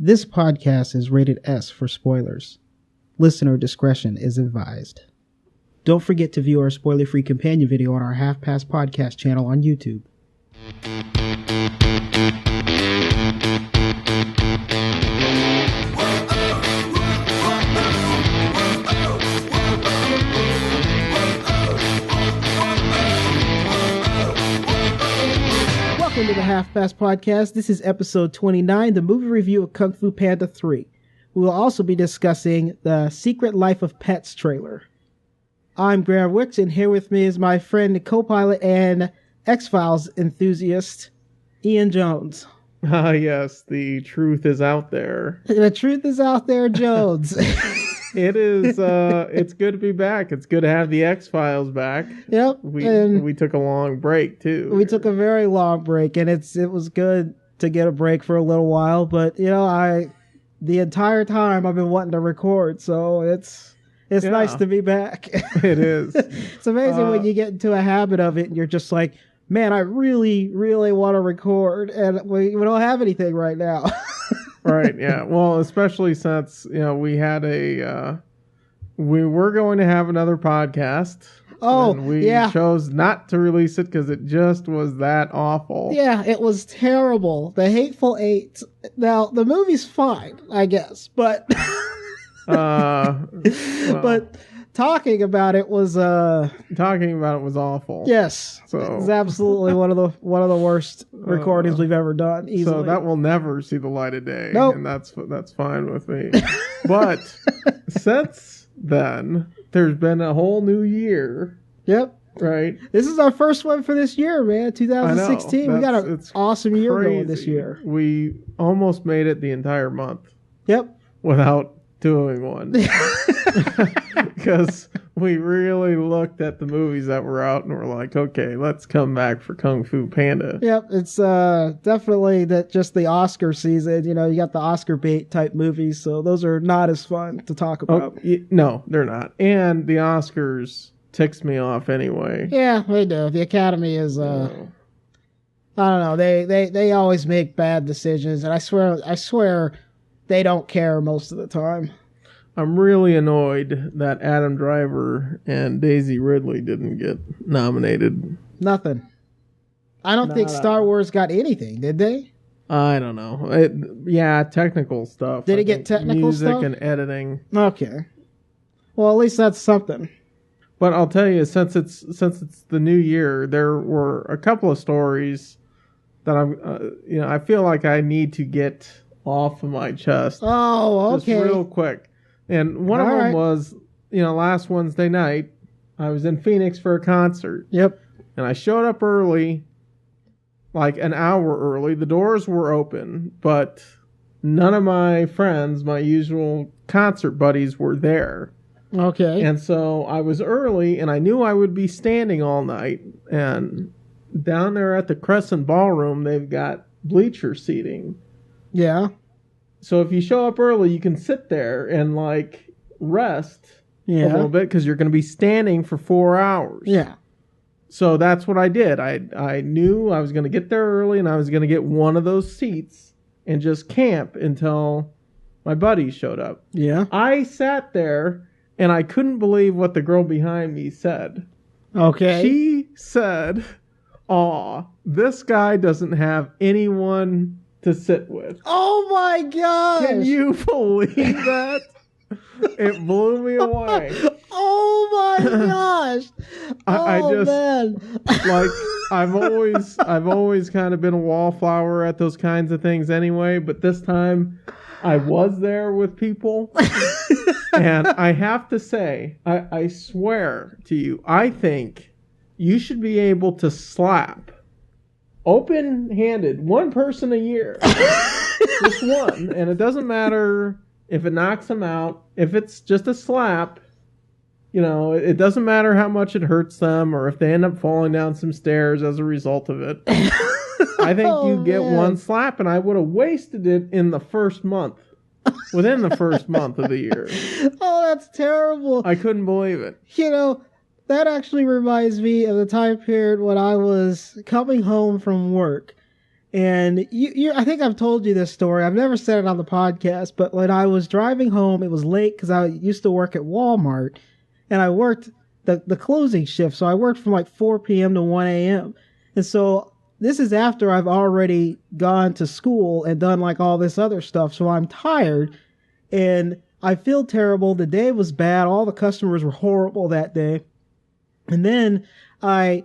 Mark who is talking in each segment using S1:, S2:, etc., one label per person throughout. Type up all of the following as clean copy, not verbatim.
S1: This podcast is rated S for spoilers. Listener discretion is advised. Don't forget to view our spoiler-free companion video on our Half Past Podcast channel on YouTube. Welcome to the Half Past Podcast. This is episode 29, the movie review of Kung Fu Panda 3. We will also be discussing the Secret Life of Pets trailer. I'm Graham Wicks, and here with me is my friend, co-pilot, and X-Files enthusiast, Ian Jones.
S2: Ah, yes, the truth is out there.
S1: The truth is out there, Jones.
S2: It is, it's good to be back. It's good to have the X-Files back.
S1: Yep.
S2: We took a long break, too.
S1: We took a very long break, and it was good to get a break for a little while, but, the entire time I've been wanting to record, so it's nice to be back.
S2: It is.
S1: It's amazing when you get into a habit of it, and you're just like, man, I really, really want to record, and we don't have anything right now.
S2: Right, yeah. Well, especially since, we had we were going to have another podcast.
S1: Oh,
S2: and we chose not to release it because it just was that awful.
S1: Yeah, it was terrible. The Hateful Eight. Now, the movie's fine, I guess, but... But talking about it was
S2: awful.
S1: Yes, so it's absolutely one of the worst recordings we've ever done. Easily.
S2: So that will never see the light of day.
S1: Nope.
S2: And that's fine with me. But since then, there's been a whole new year.
S1: Yep.
S2: Right.
S1: This is our first one for this year, man. 2016. We got an awesome year
S2: crazy.
S1: Going this year.
S2: We almost made it the entire month.
S1: Yep.
S2: Without doing one. Because we really looked at the movies that were out and we're like, okay, let's come back for Kung Fu Panda.
S1: Yep, it's definitely just the Oscar season. You got the Oscar bait type movies, so those are not as fun to talk about.
S2: No, they're not. And the Oscars ticks me off anyway.
S1: Yeah, they do. The Academy is I don't know. They always make bad decisions, and I swear they don't care most of the time.
S2: I'm really annoyed that Adam Driver and Daisy Ridley didn't get nominated.
S1: Nothing. I don't think Star Wars got anything, did they?
S2: I don't know. Technical stuff.
S1: Did it get technical stuff?
S2: Music and editing.
S1: Okay. Well, at least that's something.
S2: But I'll tell you, since it's the new year, there were a couple of stories that I feel like I need to get off of my chest.
S1: Oh, okay.
S2: Just real quick. And one of them was, last Wednesday night, I was in Phoenix for a concert.
S1: Yep.
S2: And I showed up early, like an hour early. The doors were open, but none of my friends, my usual concert buddies, were there.
S1: Okay.
S2: And so I was early, and I knew I would be standing all night. And down there at the Crescent Ballroom, they've got bleacher seating.
S1: Yeah.
S2: So if you show up early, you can sit there and rest a little bit because you're going to be standing for 4 hours.
S1: Yeah.
S2: So that's what I did. I knew I was going to get there early and I was going to get one of those seats and just camp until my buddies showed up.
S1: Yeah.
S2: I sat there and I couldn't believe what the girl behind me said.
S1: Okay.
S2: She said, "Aw, this guy doesn't have anyone to sit with."
S1: Oh my gosh!
S2: Can you believe that? It blew me away.
S1: Oh my gosh!
S2: I just
S1: man.
S2: I've always kind of been a wallflower at those kinds of things anyway, but this time I was there with people. And I have to say, I swear to you, I think you should be able to slap open-handed one person a year. Just one. And it doesn't matter if it knocks them out. If it's just a slap, it doesn't matter how much it hurts them or if they end up falling down some stairs as a result of it. I think you get one slap, and I would have wasted it in the first month. Within the first month of the year.
S1: Oh, that's terrible.
S2: I couldn't believe it.
S1: That actually reminds me of the time period when I was coming home from work. And I think I've told you this story. I've never said it on the podcast, but when I was driving home, it was late because I used to work at Walmart, and I worked the closing shift. So I worked from like 4 p.m. to 1 a.m. And so this is after I've already gone to school and done like all this other stuff. So I'm tired and I feel terrible. The day was bad. All the customers were horrible that day. And then I'm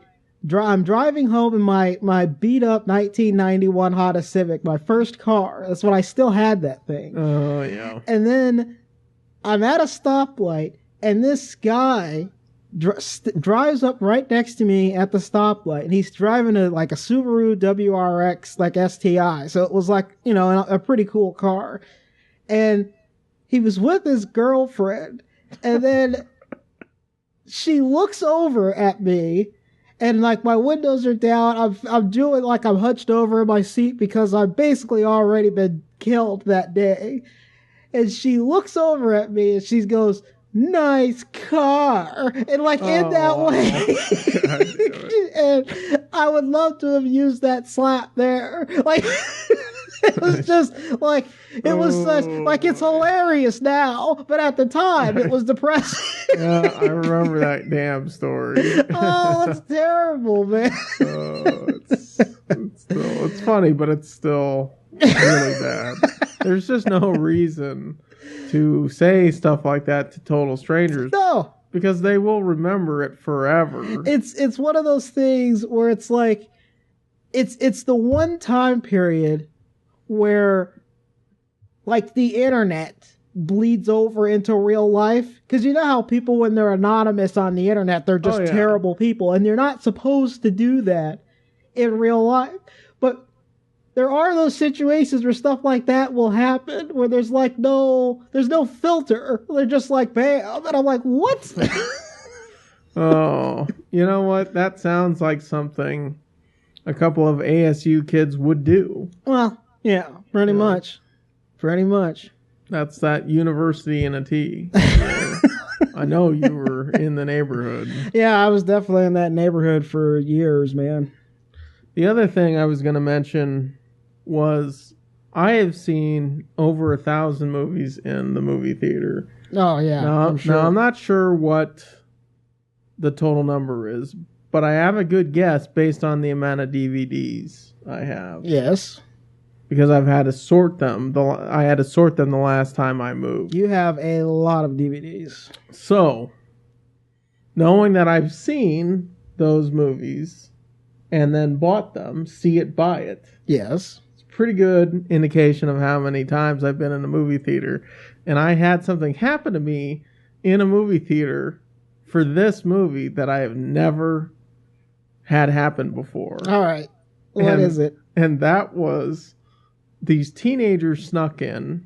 S1: driving home in my beat up 1991 Honda Civic, my first car. That's when I still had that thing.
S2: Oh, yeah.
S1: And then I'm at a stoplight, and this guy drives up right next to me at the stoplight, and he's driving a Subaru WRX, like STI. So it was like, a pretty cool car. And he was with his girlfriend, and then she looks over at me, and like my windows are down. I'm doing like I'm hunched over in my seat because I've basically already been killed that day. And she looks over at me and she goes, "Nice car," and like in that way. And I would love to have used that slap there. Like it was just like it was such like it's hilarious now, but at the time it was depressing.
S2: Yeah, I remember that damn story.
S1: Oh, it's terrible, man.
S2: It's funny, but it's still really bad. There's just no reason to say stuff like that to total strangers.
S1: No.
S2: Because they will remember it forever.
S1: It's one of those things where it's like it's the one time period where like the internet bleeds over into real life. Because you know how people, when they're anonymous on the internet, they're just terrible people. And you're not supposed to do that in real life. But there are those situations where stuff like that will happen, where there's no filter. They're just like, bam. And I'm like, what?
S2: Oh, you know what? That sounds like something a couple of ASU kids would do.
S1: Well, yeah, pretty much. Pretty much.
S2: That's that university in a T. I know you were in the neighborhood.
S1: Yeah, I was definitely in that neighborhood for years, man.
S2: The other thing I was going to mention was I have seen over 1,000 movies in the movie theater.
S1: Oh, yeah.
S2: Now, I'm not sure what the total number is, but I have a good guess based on the amount of DVDs I have.
S1: Yes.
S2: Because I've had to sort them. I had to sort them the last time I moved.
S1: You have a lot of DVDs.
S2: So, knowing that I've seen those movies and then bought them, see it, buy it.
S1: Yes.
S2: It's a pretty good indication of how many times I've been in a movie theater. And I had something happen to me in a movie theater for this movie that I have never had happen before.
S1: All right. What is it?
S2: And that was these teenagers snuck in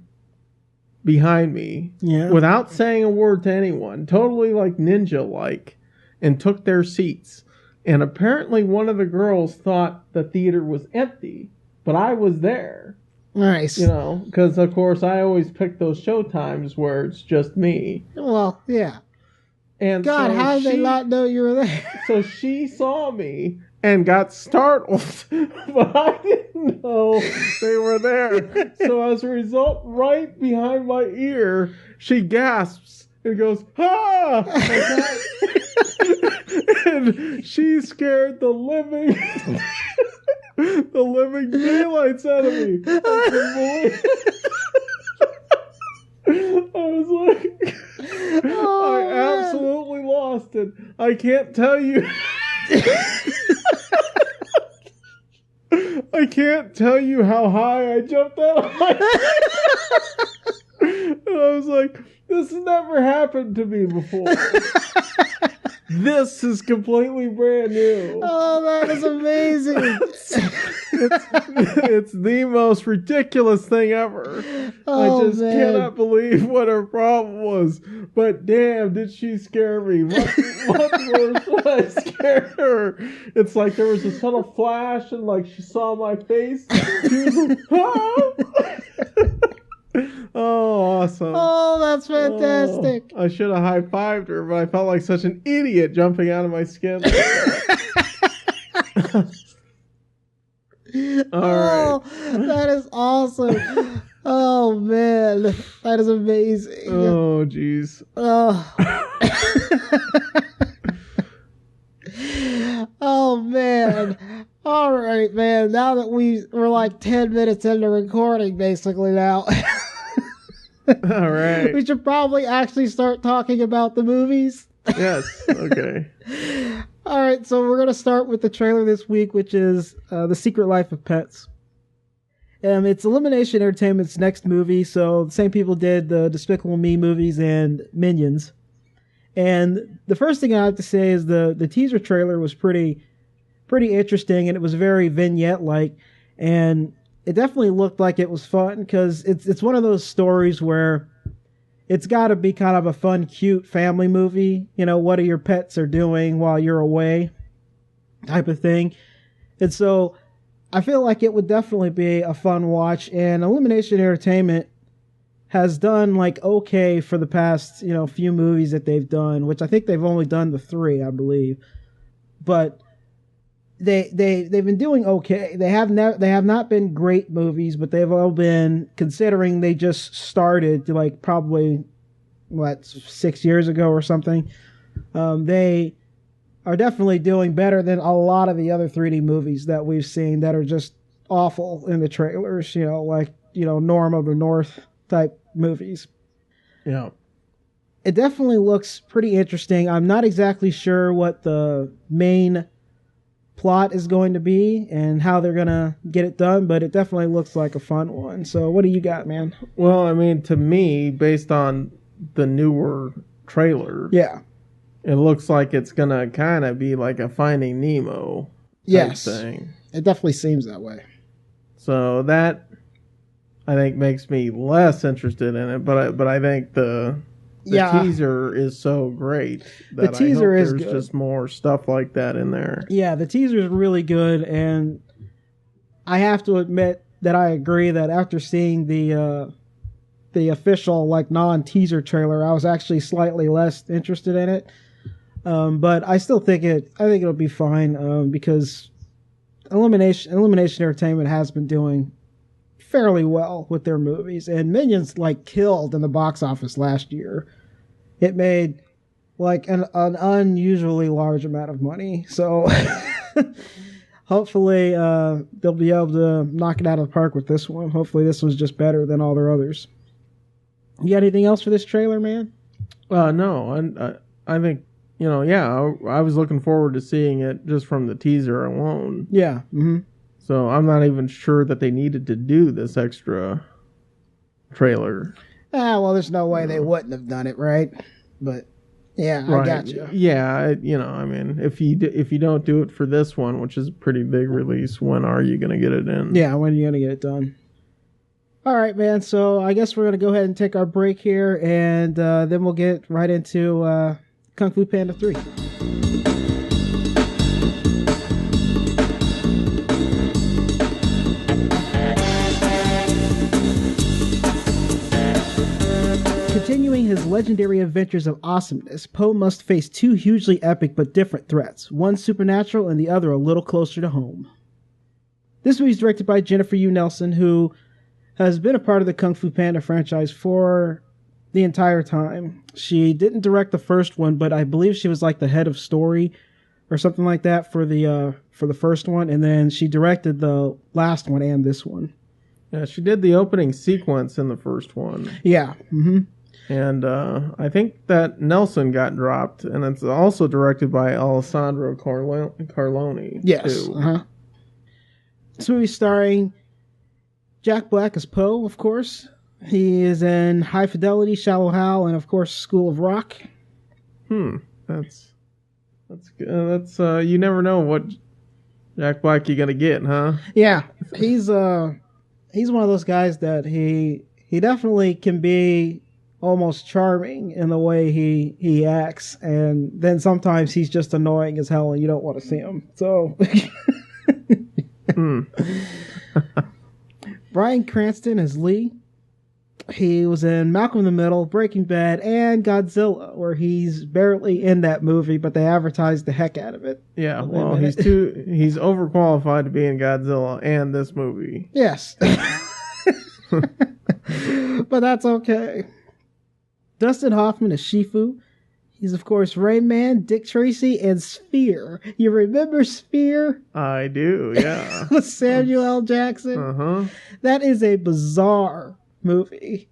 S2: behind me without saying a word to anyone, totally like ninja-like, and took their seats. And apparently one of the girls thought the theater was empty, but I was there.
S1: Nice.
S2: Because of course I always pick those show times where it's just me.
S1: Well, yeah.
S2: And
S1: God, how did they not know you were there?
S2: So she saw me and got startled, but I didn't know they were there. So as a result, right behind my ear, she gasps and goes, "Ah!" And she scared the living daylights out of me. I was like, I absolutely lost it. I can't tell you. I can't tell you how high I jumped out of my And I was like, this has never happened to me before. This is completely brand new.
S1: Oh, that is amazing.
S2: It's the most ridiculous thing ever.
S1: Oh,
S2: I just cannot believe what her problem was. But damn, did she scare me. What worse did I scare her? It's like there was a subtle flash and like she saw my face. She was like, ah! Oh, awesome.
S1: Oh, that's fantastic.
S2: I should have high-fived her, but I felt like such an idiot jumping out of my skin. All right.
S1: That is awesome. Oh man, that is amazing.
S2: Oh jeez.
S1: Oh. Oh man. All right, man. Now that we're like 10 minutes into recording basically now.
S2: All right.
S1: We should probably actually start talking about the movies.
S2: Yes. Okay.
S1: All right, so we're going to start with the trailer this week, which is The Secret Life of Pets. It's Illumination Entertainment's next movie, so the same people did the Despicable Me movies and Minions. And the first thing I have to say is the teaser trailer was pretty interesting, and it was very vignette-like, and it definitely looked like it was fun, because it's one of those stories where it's got to be kind of a fun, cute family movie. You know, what your pets are doing while you're away type of thing. And so I feel like it would definitely be a fun watch. And Illumination Entertainment has done like okay for the past, few movies that they've done, which I think they've only done the 3, I believe. But they've been doing okay. They have not been great movies, but they've all been, considering they just started like probably 6 years ago or something. They are definitely doing better than a lot of the other 3D movies that we've seen that are just awful in the trailers. Norm of the North type movies.
S2: Yeah.
S1: It definitely looks pretty interesting. I'm not exactly sure what the main plot is going to be and how they're gonna get it done, but it definitely looks like a fun one. So what do you got, man?
S2: Well, I mean, to me, based on the newer trailer,
S1: Yeah,
S2: it looks like it's gonna kind of be like a Finding Nemo type thing.
S1: It definitely seems that way.
S2: So that, I think, makes me less interested in it, but I think the teaser is so great that
S1: the teaser
S2: I
S1: is
S2: hope there's just more stuff like that in there.
S1: Yeah, the teaser is really good, and I have to admit that I agree that after seeing the official non-teaser trailer, I was actually slightly less interested in it. But I still think it'll be fine because Illumination Entertainment has been doing fairly well with their movies, and Minions killed in the box office last year. It made an unusually large amount of money, so hopefully they'll be able to knock it out of the park with this one. Hopefully this one's just better than all their others. You got anything else for this trailer, man?
S2: No, I think I was looking forward to seeing it just from the teaser alone.
S1: Yeah. Mm-hmm.
S2: So I'm not even sure that they needed to do this extra trailer.
S1: Well, there's no way they wouldn't have done it, right? But yeah,
S2: right.
S1: I got you.
S2: Yeah, I mean, if you don't do it for this one, which is a pretty big release, when are you going to get it in?
S1: Yeah, when are you going to get it done? All right, man. So I guess we're going to go ahead and take our break here, and then we'll get right into Kung Fu Panda 3. Continuing his legendary adventures of awesomeness, Po must face 2 hugely epic but different threats, one supernatural and the other a little closer to home. This movie is directed by Jennifer Yu Nelson, who has been a part of the Kung Fu Panda franchise for the entire time. She didn't direct the first one, but I believe she was the head of story or something like that for the first one, and then she directed the last one and this one.
S2: Yeah, she did the opening sequence in the first one.
S1: Yeah. Mm-hmm.
S2: And I think that Nelson got dropped, and it's also directed by Alessandro Carlone.
S1: Yes.
S2: Too.
S1: Uh-huh. This movie starring Jack Black as Po, of course. He is in High Fidelity, Shallow Hal, and of course School of Rock.
S2: That's good. That's you never know what Jack Black you're gonna get, huh?
S1: Yeah, he's one of those guys that he definitely can be almost charming in the way he acts, and then sometimes he's just annoying as hell and you don't want to see him. So Bryan Cranston as Lee. He was in Malcolm in the Middle, Breaking Bad, and Godzilla, where he's barely in that movie, but they advertised the heck out of it.
S2: Yeah, well, he's overqualified to be in Godzilla and this movie.
S1: Yes. But that's okay. Dustin Hoffman is Shifu. He's, of course, Rayman, Dick Tracy, and Sphere. You remember Sphere?
S2: I do, yeah.
S1: With Samuel L. Jackson?
S2: Uh-huh.
S1: That is a bizarre movie.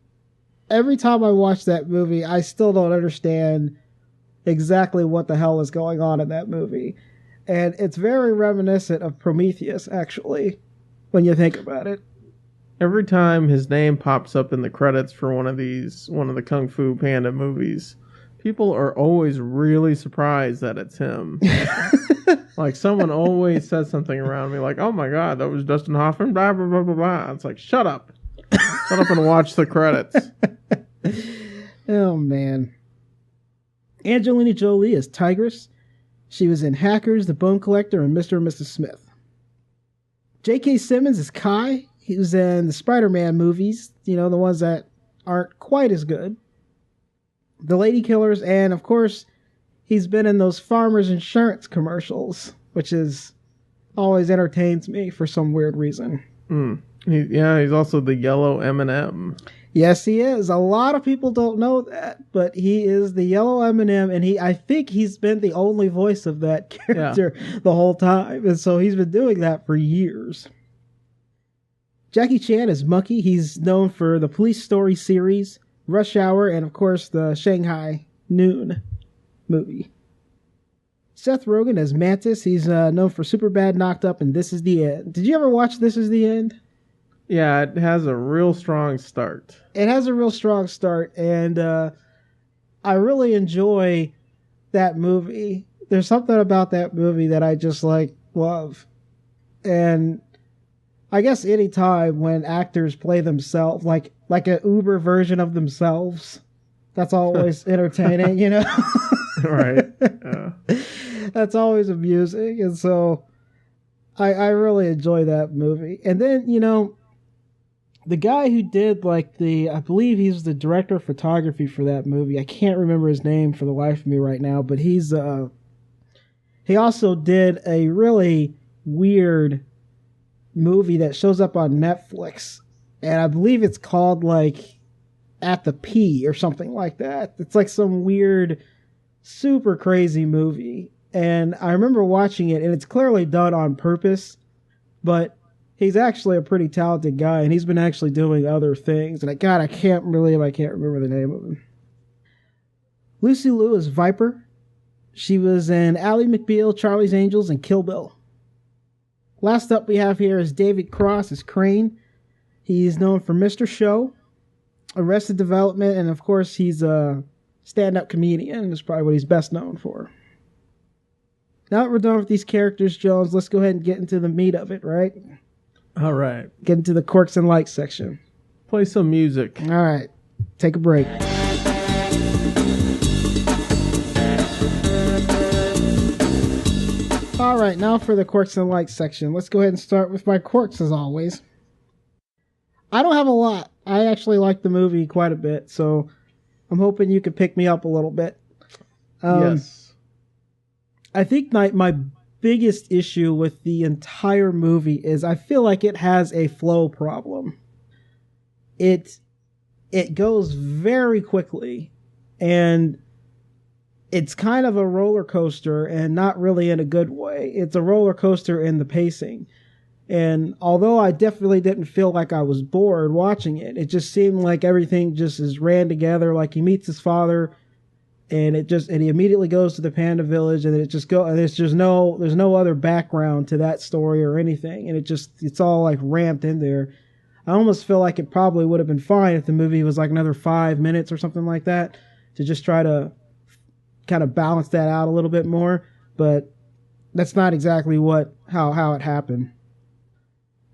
S1: Every time I watch that movie, I still don't understand exactly what the hell is going on in that movie. And it's very reminiscent of Prometheus, actually, when you think about it.
S2: Every time his name pops up in the credits for one of the Kung Fu Panda movies, people are always really surprised that it's him. Like, someone always says something around me like, oh my god, that was Dustin Hoffman, blah, blah, blah, blah, blah. It's like, shut up. Shut up and watch the credits.
S1: Oh, man. Angelina Jolie is Tigress. She was in Hackers, The Bone Collector, and Mr. and Mrs. Smith. J.K. Simmons is Kai. He was in the Spider-Man movies, the ones that aren't quite as good. The Lady Killers, and of course, he's been in those Farmers Insurance commercials, which is always entertains me for some weird reason.
S2: He's also the yellow M&M.
S1: Yes, he is. A lot of people don't know that, but he is the yellow M&M, and I think he's been the only voice of that character the whole time, and so he's been doing that for years. Jackie Chan is Monkey. He's known for the Police Story series, Rush Hour, and of course the Shanghai Noon movie. Seth Rogen as Mantis. He's known for Superbad, Knocked Up, and This Is the End. Did you ever watch This Is the End?
S2: Yeah, it has a real strong start.
S1: It has a real strong start, and I really enjoy that movie. There's something about that movie that I just love. And I guess any time when actors play themselves, like an Uber version of themselves, that's always entertaining,
S2: Right.
S1: That's always amusing, and so I really enjoy that movie. And then, the guy who did I believe he's the director of photography for that movie. I can't remember his name for the life of me right now, but he also did a really weird movie that shows up on Netflix, and I believe it's called At the P or something like that. It's like some weird, super crazy movie, and I remember watching it, and it's clearly done on purpose, but he's actually a pretty talented guy, and he's been actually doing other things, and I can't remember the name of him. Lucy Liu is Viper. She was in Ally McBeal, Charlie's Angels, and Kill Bill. Last up we have here is David Cross as Crane. He's known for Mr. Show, Arrested Development, and of course he's a stand-up comedian. That's probably what he's best known for. Now that we're done with these characters, Jones, let's go ahead and get into the meat of it, right?
S2: All right.
S1: Get into the quirks and likes section.
S2: Play some music.
S1: All right. Take a break. All right, now for the quirks and likes section. Let's go ahead and start with my quirks, as always. I don't have a lot. I actually like the movie quite a bit, so I'm hoping you could pick me up a little bit.
S2: Yes.
S1: I think my biggest issue with the entire movie is I feel like it has a flow problem. It goes very quickly, and it's kind of a roller coaster, and not really in a good way. It's a roller coaster in the pacing. And although I definitely didn't feel like I was bored watching it, it just seemed like everything just is ran together. Like he meets his father, and he immediately goes to the Panda Village, and and there's no other background to that story or anything, and it's all like ramped in there. I almost feel like it probably would have been fine if the movie was like another 5 minutes or something like that, to just try to kind of balance that out a little bit more, but that's not exactly how it happened.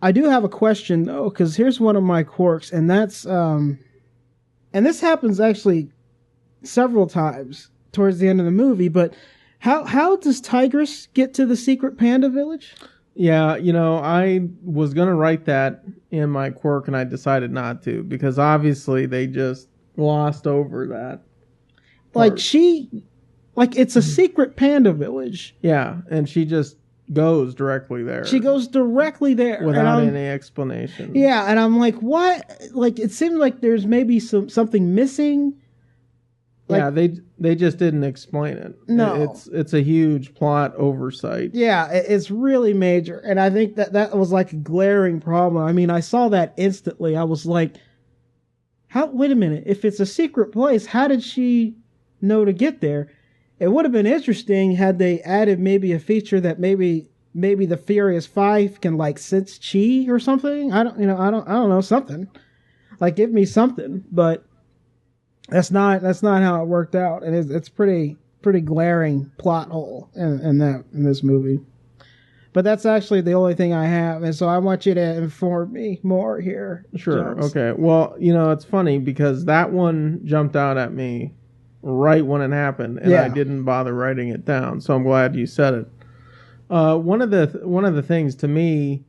S1: I do have a question though, because here's one of my quirks, and that's and this happens actually several times towards the end of the movie, but how does Tigress get to the secret panda village?
S2: Yeah, I was going to write that in my quirk and I decided not to because obviously they just glossed over that
S1: Like
S2: part.
S1: it's a secret panda village.
S2: Yeah, and she just goes directly there.
S1: She goes directly there
S2: without any explanation.
S1: Yeah, and I'm like, what? Like, it seemed like there's maybe something missing.
S2: Yeah, they just didn't explain it.
S1: No,
S2: it's a huge plot oversight.
S1: Yeah, it's really major, and I think that was like a glaring problem. I mean, I saw that instantly. I was like, how? Wait a minute. If it's a secret place, how did she know to get there? It would have been interesting had they added maybe a feature that maybe the Furious Five can like sense chi or something. I don't know, something. Like, give me something, but that's not how it worked out, and it's pretty glaring plot hole in this movie. But that's actually the only thing I have, and so I want you to inform me more here.
S2: Sure.
S1: Jones.
S2: Okay. Well, it's funny because that one jumped out at me right when it happened, and I didn't bother writing it down. So I'm glad you said it. One of the things to me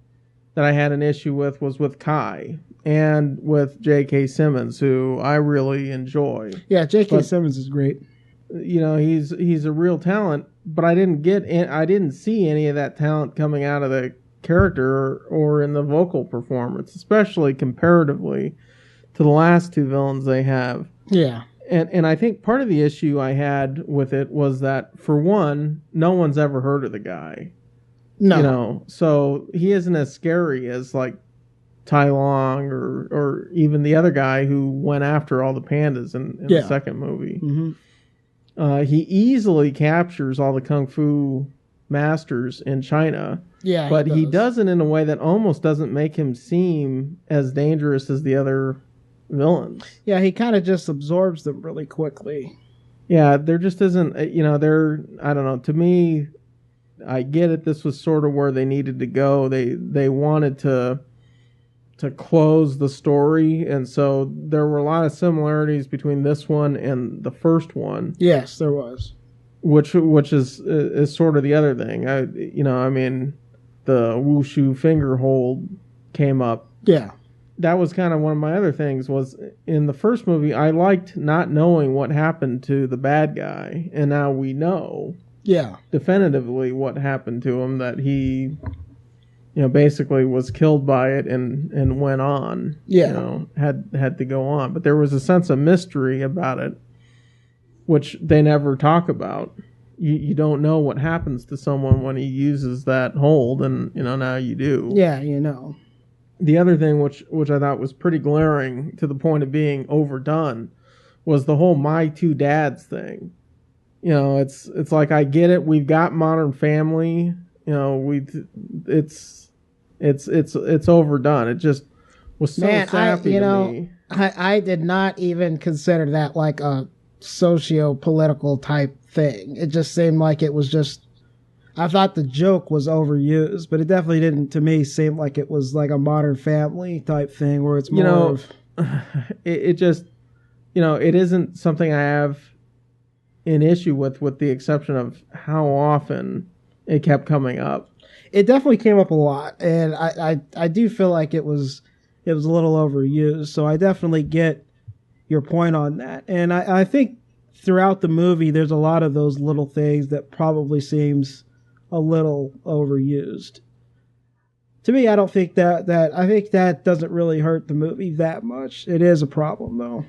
S2: that I had an issue with was with Kai and with J.K. Simmons, who I really enjoy.
S1: Yeah, J.K. Simmons is great.
S2: He's a real talent, but I didn't see any of that talent coming out of the character or in the vocal performance, especially comparatively to the last two villains they have.
S1: Yeah.
S2: And I think part of the issue I had with it was that, for one, no one's ever heard of the guy.
S1: No.
S2: So he isn't as scary as like Tai Long or even the other guy who went after all the pandas in the second movie.
S1: Mm-hmm.
S2: He easily captures all the kung fu masters in China.
S1: Yeah,
S2: but he does it in a way that almost doesn't make him seem as dangerous as the other villains.
S1: Yeah, he kind of just absorbs them really quickly.
S2: Yeah, there just isn't, I don't know, to me, I get it, this was sort of where they needed to go. They wanted to close the story, and so there were a lot of similarities between this one and the first one.
S1: Yes, there was.
S2: Which is sort of the other thing. I mean, the wushu finger hold came up.
S1: Yeah.
S2: That was kind of one of my other things, was in the first movie, I liked not knowing what happened to the bad guy, and now we know definitively what happened to him, that he basically was killed by it and went on. Had to go on. But there was a sense of mystery about it, which they never talk about. You don't know what happens to someone when he uses that hold, and now you do.
S1: Yeah,
S2: The other thing, which I thought was pretty glaring to the point of being overdone, was the whole "my two dads" thing. It's like, I get it. We've got Modern Family. It's overdone. It just was so sappy to me.
S1: I did not even consider that like a socio-political type thing. It just seemed like it was just, I thought the joke was overused, but it definitely didn't, to me, seem like it was like a Modern Family type thing where it's more
S2: it just, it isn't something I have an issue with the exception of how often it kept coming up.
S1: It definitely came up a lot, and I do feel like it was a little overused, so I definitely get your point on that. And I think throughout the movie there's a lot of those little things that probably seems a little overused. To me, I don't think that I think that doesn't really hurt the movie that much. It is a problem though.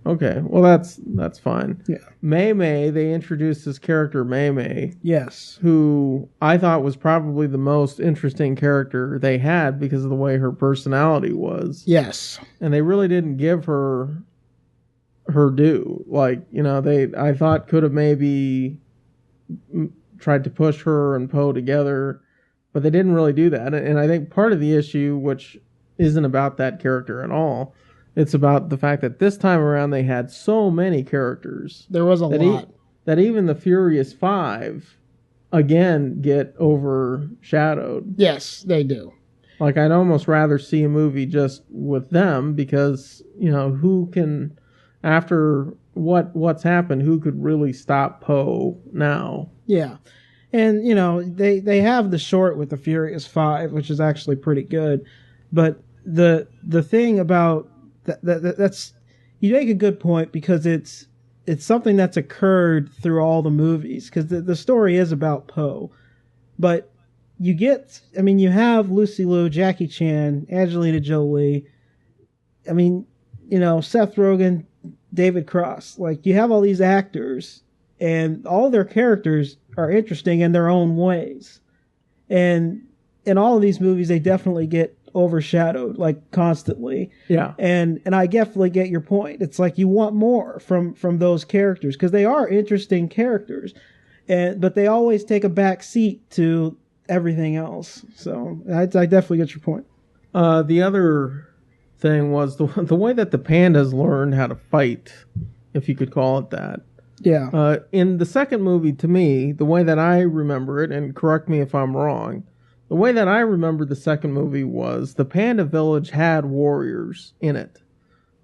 S2: Okay, well that's fine.
S1: Yeah.
S2: Mei Mei, they introduced this character Mei Mei.
S1: Yes.
S2: Who I thought was probably the most interesting character they had because of the way her personality was.
S1: Yes.
S2: And they really didn't give her due. Like, I thought could have maybe tried to push her and Poe together, but they didn't really do that. And I think part of the issue, which isn't about that character at all, it's about the fact that this time around they had so many characters.
S1: There was a lot.
S2: That even the Furious Five, again, get overshadowed.
S1: Yes, they do.
S2: Like, I'd almost rather see a movie just with them because, who can, after what's happened, who could really stop Poe now?
S1: Yeah. And they have the short with the Furious Five, which is actually pretty good. But the thing about that's you make a good point, because it's something that's occurred through all the movies, because the story is about Poe. But you have Lucy Liu, Jackie Chan, Angelina Jolie. I mean, Seth Rogen, David Cross. Like, you have all these actors, and all their characters are interesting in their own ways. And in all of these movies, they definitely get overshadowed, like, constantly.
S2: Yeah.
S1: And I definitely get your point. It's like you want more from those characters, because they are interesting characters, but they always take a back seat to everything else. So I definitely get your point.
S2: The other thing was the way that the pandas learned how to fight, if you could call it that.
S1: Yeah.
S2: In the second movie, to me, the way that I remember it, and correct me if I'm wrong, the way that I remember the second movie was the Panda Village had warriors in it.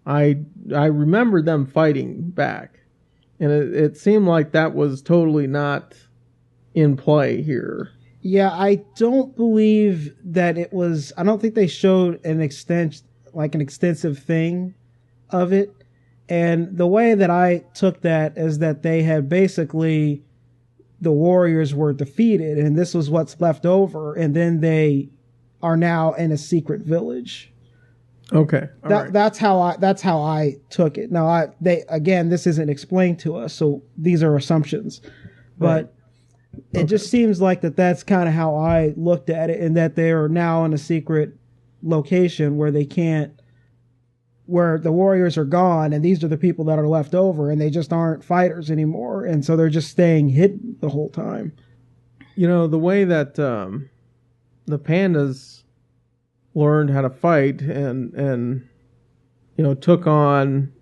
S2: I remember them fighting back. And it seemed like that was totally not in play here.
S1: Yeah, I don't believe that it was... I don't think they showed an extensive thing of it. And the way that I took that is that they had basically... the warriors were defeated, and this was what's left over, and then they are now in a secret village.
S2: Okay.
S1: Right. That's how I took it. Now, this isn't explained to us, so these are assumptions. But it just seems like that's kind of how I looked at it, and that they are now in a secret location where where the warriors are gone, and these are the people that are left over, and they just aren't fighters anymore, and so they're just staying hidden the whole time.
S2: The way that the pandas learned how to fight and took on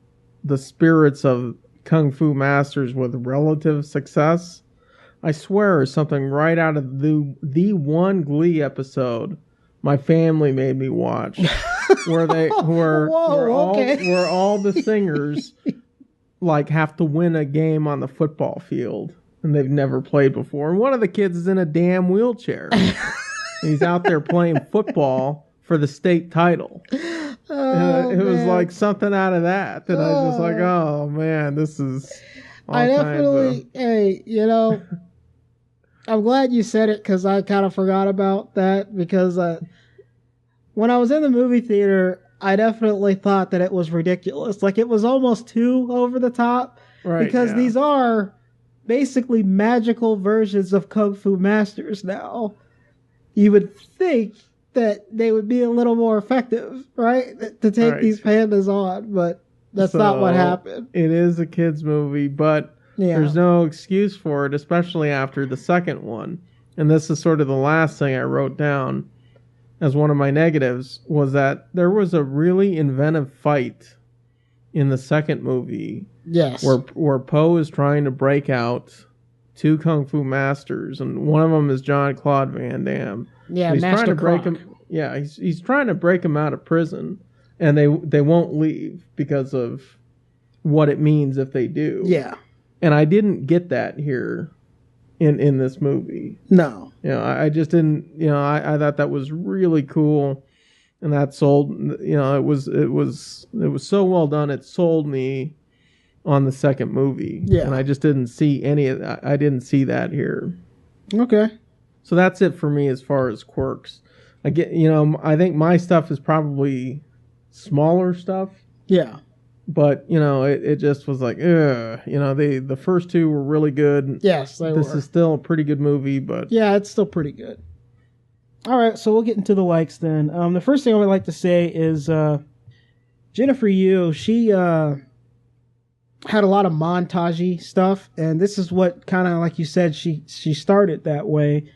S2: the spirits of kung fu masters with relative success, I swear is something right out of the one Glee episode my family made me watch. where all the singers like have to win a game on the football field, and they've never played before. And one of the kids is in a damn wheelchair. He's out there playing football for the state title. It was like something out of that. And I was just like, oh man, this is.
S1: I definitely, I'm glad you said it, because I kind of forgot about that, because when I was in the movie theater, I definitely thought that it was ridiculous. Like, it was almost too over the top. Right, because these are basically magical versions of Kung Fu Masters now. You would think that they would be a little more effective, right? To take these pandas on, but that's not what happened.
S2: It is a kid's movie, but there's no excuse for it, especially after the second one. And this is sort of the last thing I wrote down as one of my negatives, was that there was a really inventive fight in the second movie.
S1: Yes.
S2: Where Poe is trying to break out two Kung Fu masters, and one of them is Jean-Claude Van Damme.
S1: Yeah,
S2: he's
S1: Master
S2: trying to break
S1: Croc.
S2: him. Yeah, he's trying to break him out of prison, and they won't leave because of what it means if they do.
S1: Yeah.
S2: And I didn't get that here in this movie.
S1: No.
S2: I just didn't, I thought that was really cool, and that sold, it was so well done. It sold me on the second movie.
S1: Yeah.
S2: And I just didn't see any of that. I didn't see that here.
S1: Okay.
S2: So that's it for me as far as quirks. I think my stuff is probably smaller stuff.
S1: Yeah.
S2: But, it just was like, ugh. The first two were really good.
S1: Yes,
S2: This is still a pretty good movie, but...
S1: Yeah, it's still pretty good. All right, so we'll get into the likes then. The first thing I would like to say is Jennifer Yu, she had a lot of montagey stuff, and this is what kind of, like you said, she started that way.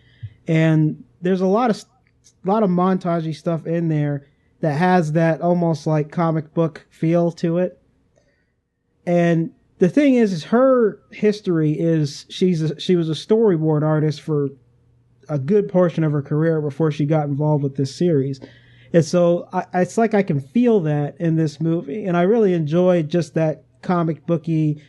S1: And there's a lot of montagey stuff in there that has that almost like comic book feel to it. And the thing is her history is she was a storyboard artist for a good portion of her career before she got involved with this series. And so it's like I can feel that in this movie. And I really enjoyed just that comic booky,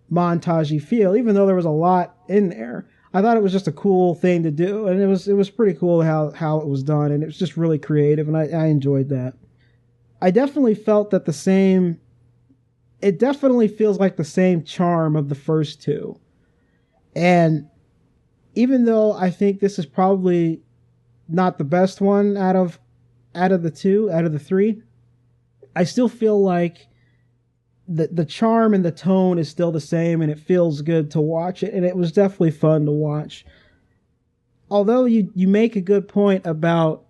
S1: montagey feel, even though there was a lot in there. I thought it was just a cool thing to do, and it was pretty cool how it was done, and it was just really creative, and I enjoyed that. I definitely felt that the same. It definitely feels like the same charm of the first two, and even though I think this is probably not the best one out of the three, I still feel like the charm and the tone is still the same, and it feels good to watch it, and it was definitely fun to watch. Although you make a good point about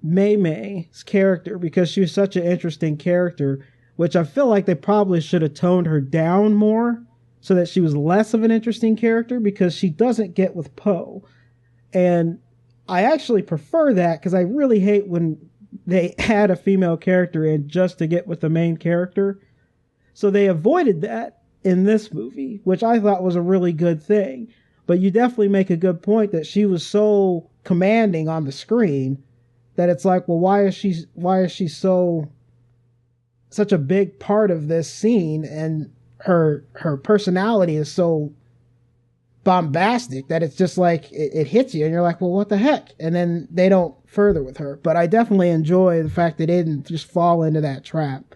S1: Mei Mei's character, because she was such an interesting character, which I feel like they probably should have toned her down more so that she was less of an interesting character, because she doesn't get with Poe. And I actually prefer that, because I really hate when they add a female character in just to get with the main character. So they avoided that in this movie, which I thought was a really good thing. But you definitely make a good point that she was so commanding on the screen that it's like, well, why is she such a big part of this scene, and her personality is so bombastic that it's just like it hits you, and you're like, well, what the heck? And then they don't further with her. But I definitely enjoy the fact that they didn't just fall into that trap.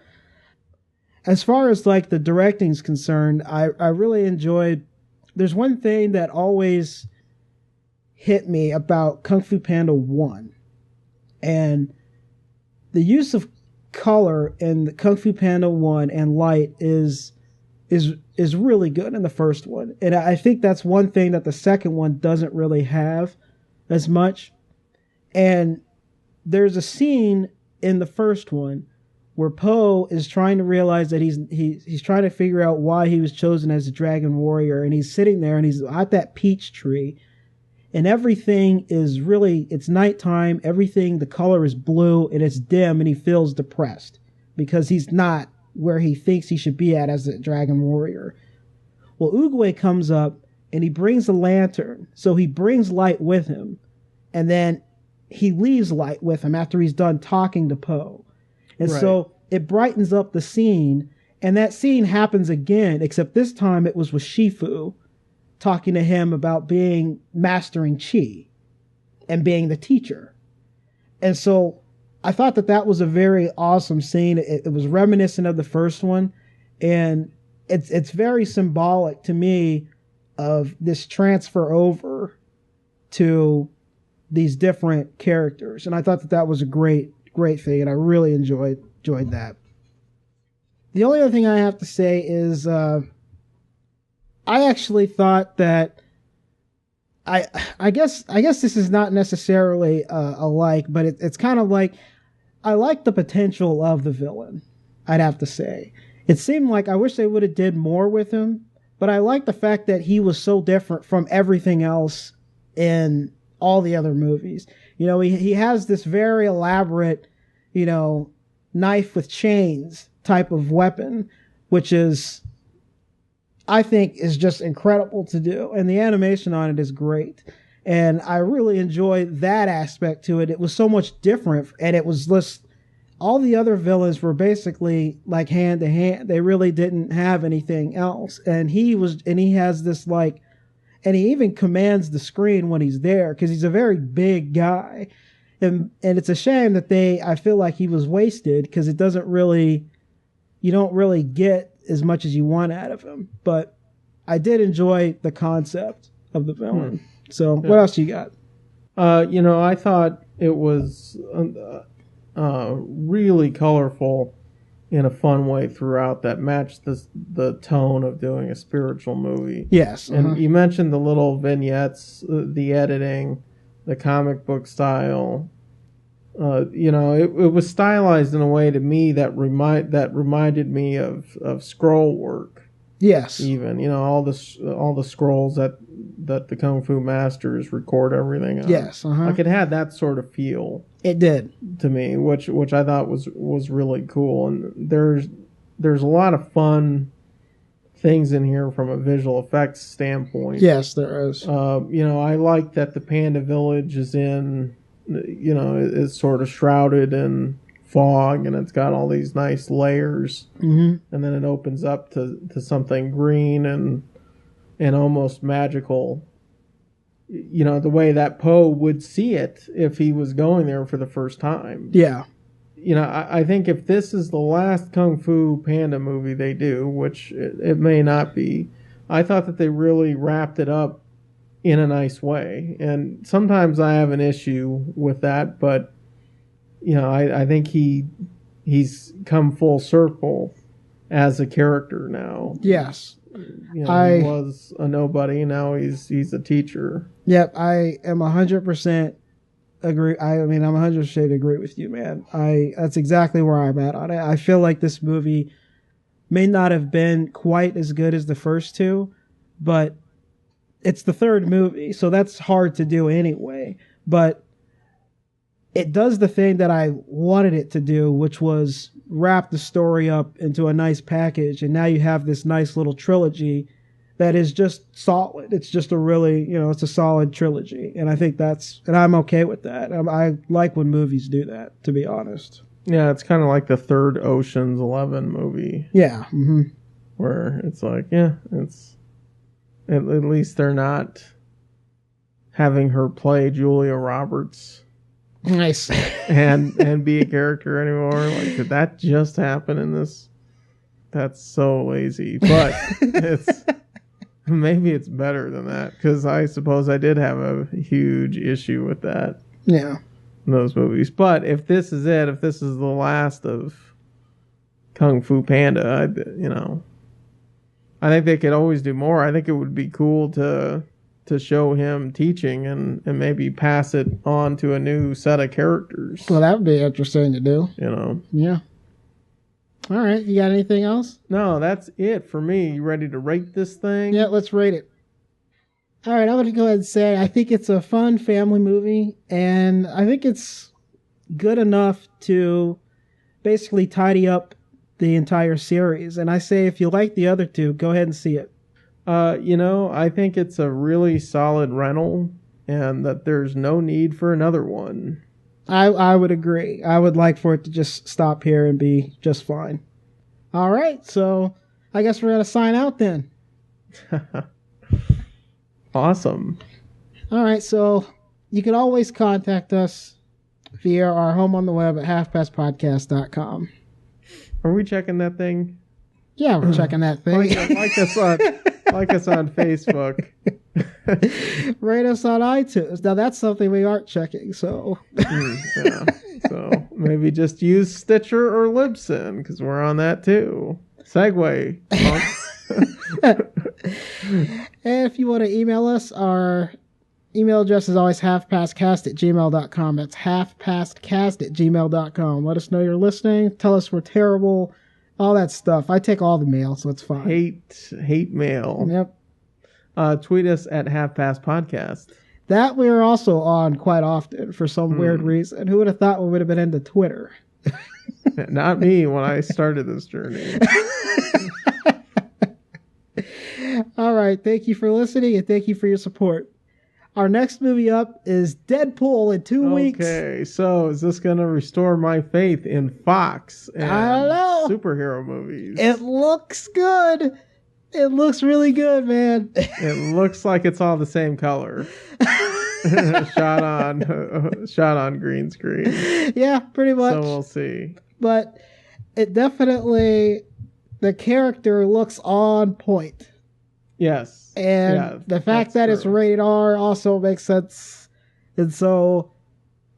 S1: As far as like the directing's concerned, I really enjoyed. There's one thing that always hit me about Kung Fu Panda 1, and the use of color in the Kung Fu Panda 1 and light is really good in the first one. And I think that's one thing that the second one doesn't really have as much. And there's a scene in the first one where Poe is trying to realize that he's trying to figure out why he was chosen as a dragon warrior, and he's sitting there and he's at that peach tree, and everything is really, it's nighttime, everything, the color is blue and it's dim, and he feels depressed because he's not where he thinks he should be at as a dragon warrior. Well, Oogway comes up and he brings a lantern, so he brings light with him, and then he leaves light with him after he's done talking to Poe. And right. So it brightens up the scene, and that scene happens again, except this time it was with Shifu talking to him about mastering Chi and being the teacher. And so I thought that was a very awesome scene. It was reminiscent of the first one, and it's very symbolic to me of this transfer over to these different characters. And I thought that was a great thing, and I really enjoyed that. The only other thing I have to say is I actually thought that I guess this is not necessarily alike, but it's kind of like, I like the potential of the villain, I'd have to say. It seemed like I wish they would have did more with him, but I like the fact that he was so different from everything else in all the other movies. You know, he has this very elaborate, you know, knife with chains type of weapon, which is, I think, is just incredible to do. And the animation on it is great. And I really enjoyed that aspect to it. It was so much different, and it was just, all the other villains were basically like hand to hand. They really didn't have anything else. And he has this like, and he even commands the screen when he's there, because he's a very big guy. And it's a shame that I feel like he was wasted, because you don't really get as much as you want out of him. But I did enjoy the concept of the villain. So what else you got?
S2: I thought it was really colorful in a fun way throughout, that matched the tone of doing a spiritual movie.
S1: Yes.
S2: And you mentioned the little vignettes, the editing, the comic book style. It was stylized in a way to me that reminded me of scroll work.
S1: Yes.
S2: Even, all the scrolls that the Kung Fu masters record everything on.
S1: Yes.
S2: Like, it had that sort of feel.
S1: It did
S2: to me, which I thought was really cool. And there's a lot of fun things in here from a visual effects standpoint.
S1: Yes, there is.
S2: I like that the Panda Village is is sort of shrouded in fog, and it's got all these nice layers.
S1: Mm-hmm.
S2: And then it opens up to something green and almost magical the way that Poe would see it if he was going there for the first time.
S1: Yeah.
S2: I think if this is the last Kung Fu Panda movie they do, which it may not be, I thought that they really wrapped it up in a nice way. And sometimes I have an issue with that, but I think he's come full circle as a character now.
S1: Yes.
S2: He was a nobody, now he's a teacher.
S1: Yep, I am 100% agree. I'm 100% agree with you, man. That's exactly where I'm at on it. I feel like this movie may not have been quite as good as the first two, but it's the third movie, so that's hard to do anyway. But it does the thing that I wanted it to do, which was wrap the story up into a nice package, and now you have this nice little trilogy that is just solid. It's just a really, it's a solid trilogy, and I think and I'm okay with that. I like when movies do that, to be honest.
S2: Yeah, it's kind of like the third Ocean's 11 movie.
S1: Yeah. Mm-hmm.
S2: Where it's like, it's at least they're not having her play Julia Roberts.
S1: Nice.
S2: and be a character anymore. Like, did that just happen in this? That's so lazy. But maybe it's better than that, because I suppose I did have a huge issue with that.
S1: Yeah.
S2: In those movies. But if this is it, if this is the last of Kung Fu Panda, I think they could always do more. I think it would be cool to show him teaching and maybe pass it on to a new set of characters.
S1: Well, that would be interesting to do. Yeah. All right. You got anything else?
S2: No, that's it for me. You ready to rate this thing?
S1: Yeah, let's rate it. All right. I'm going to go ahead and say I think it's a fun family movie, and I think it's good enough to basically tidy up the entire series. And I say if you like the other two, go ahead and see it.
S2: I think it's a really solid rental, and that there's no need for another one.
S1: I would agree. I would like for it to just stop here and be just fine. All right, so I guess we're going to sign out then.
S2: Awesome.
S1: All right, so you can always contact us via our home on the web at halfpastpodcast.com.
S2: Are we checking that thing?
S1: Yeah, we're checking that thing.
S2: Like us on Facebook.
S1: Rate us on iTunes. Now that's something we aren't checking, so.
S2: Yeah. So maybe just use Stitcher or Libsyn, because we're on that too. Segway.
S1: And if you want to email us, our email address is always halfpastcast@gmail.com. That's halfpastcast@gmail.com. Let us know you're listening. Tell us we're terrible. All that stuff. I take all the mail, so it's fine.
S2: Hate mail.
S1: Yep.
S2: Tweet us at halfpastpodcast.
S1: That we're also on quite often for some weird reason. Who would have thought we would have been into Twitter?
S2: Not me when I started this journey.
S1: All right. Thank you for listening, and thank you for your support. Our next movie up is Deadpool in 2 weeks.
S2: Okay, so is this going to restore my faith in Fox and
S1: I don't know.
S2: superhero movies?
S1: It looks good. It looks really good, man.
S2: It looks like it's all the same color. shot on green screen.
S1: Yeah, pretty much.
S2: So we'll see.
S1: But it definitely, the character looks on point.
S2: Yes.
S1: And the fact that it's rated R also makes sense. And so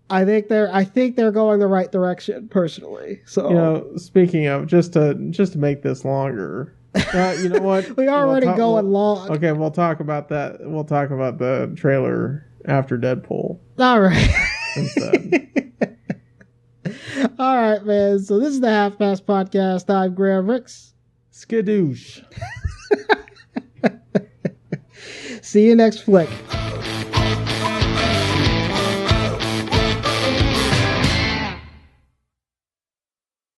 S1: I think they're going the right direction, personally. So
S2: speaking of, just to make this longer, you know what?
S1: we are already going long.
S2: Okay, we'll talk about that. We'll talk about the trailer after Deadpool.
S1: All right.
S2: Instead.
S1: All right, man. So this is the Half Past Podcast. I'm Graham Ricks.
S2: Skadoosh.
S1: See you next flick.